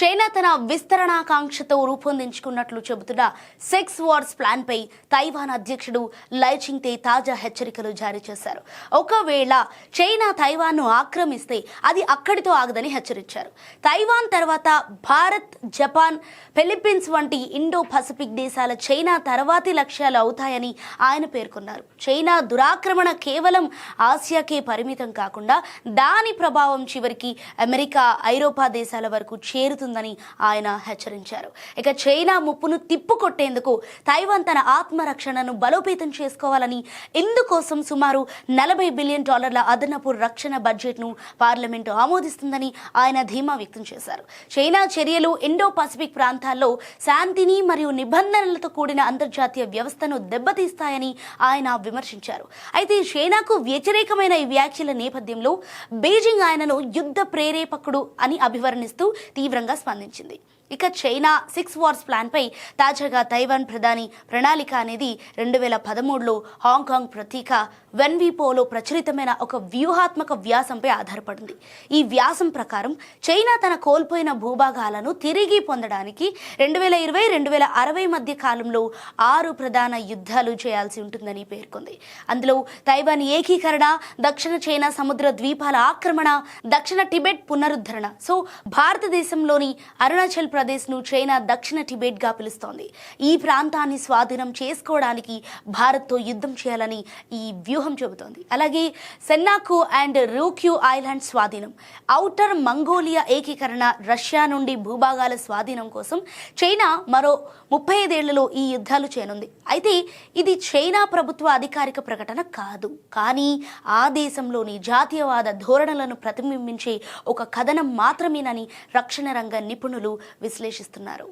China తన విస్తరణాకాంక్షతో రూపొందించుకున్నట్లు చెబుతున్న 6 wars plan పై Taiwan అధ్యక్షుడు లై చింగ్తే తాజా హెచ్చరికలు జారీ చేశారు. ఒకవేళ చైనా తైవాన్ను ఆక్రమిస్తే అది అక్కడితో ఆగదని హెచ్చరించారు. తైవాన్ తర్వాత భారత్, జపాన్, ఫిలిప్పీన్స్ వంటి ఇండో పసిఫిక్ దేశాల చైనా తర్వాతి లక్ష్యాలు అవుతాయని ఆయన పేర్కొన్నారు. చైనా దురాక్రమణ కేవలం ఆసియాకే పరిమితం కాకుండా దాని ప్రభావం చివరికి అమెరికా, ఐరోపా దేశాల వరకు చేరుతుందని ఆయన హెచ్చరించారు. ఇక చైనా ముప్పును తిప్పుకొట్టేందుకు తైవాన్ తన ఆత్మరక్షణను బలోపేతం చేసుకోవాలని, ఇందుకోసం సుమారు $40 బిలియన్ అదనపు రక్షణ బడ్జెట్ను పార్లమెంటు ఆమోదిస్తుందని ఆయన ధీమా వ్యక్తం చేశారు. చైనా చర్యలు ఇండో పసిఫిక్ ప్రాంతాల్లో శాంతిని మరియు నిబంధనలతో కూడిన అంతర్జాతీయ వ్యవస్థను దెబ్బతీస్తాయని ఆయన విమర్శించారు. అయితే చైనాకు వ్యతిరేకమైన ఈ వ్యాఖ్యల నేపథ్యంలో బీజింగ్ ఆయనను యుద్ధ ప్రేరేపకుడు అని అభివర్ణిస్తూ తీవ్రంగా స్పందించింది. ఇక చైనా 6 వార్స్ ప్లాన్ పై తాజాగా తైవాన్ ప్రధాని ప్రణాళిక అనేది 2013లో హాంకాంగ్ ప్రతీక వెన్వీపోలో ప్రచురితమైన ఒక వ్యూహాత్మక వ్యాసంపై ఆధారపడింది. ఈ వ్యాసం ప్రకారం చైనా తన కోల్పోయిన భూభాగాలను తిరిగి పొందడానికి 2020-2060 మధ్య కాలంలో 6 ప్రధాన యుద్ధాలు చేయాల్సి ఉంటుందని పేర్కొంది. అందులో తైవాన్ ఏకీకరణ, దక్షిణ చైనా సముద్ర ద్వీపాల ఆక్రమణ, దక్షిణ టిబెట్ పునరుద్ధరణ. సో భారతదేశంలోని అరుణాచల్ ప్రదేశ్ను చైనా దక్షిణ టిబెట్ గా పిలుస్తోంది. ఈ ప్రాంతాన్ని స్వాధీనం చేసుకోవడానికి భారత్తో యుద్ధం చేయాలని ఈ వ్యూహం చెబుతోంది. అలాగే సెన్నాకు అండ్ రూక్యూ ఐలాండ్ స్వాధీనం, ఔటర్ మంగోలియా ఏకీకరణ, రష్యా నుండి భూభాగాల స్వాధీనం కోసం చైనా మరో 35 ఏళ్లలో ఈ యుద్ధాలు చేయనుంది. అయితే ఇది చైనా ప్రభుత్వ అధికారిక ప్రకటన కాదు, కానీ ఆ దేశంలోని జాతీయవాద ధోరణులను ప్రతిబింబించే ఒక కథనం మాత్రమేనని రక్షణ రంగ నిపుణులు విశ్లేషిస్తున్నారు.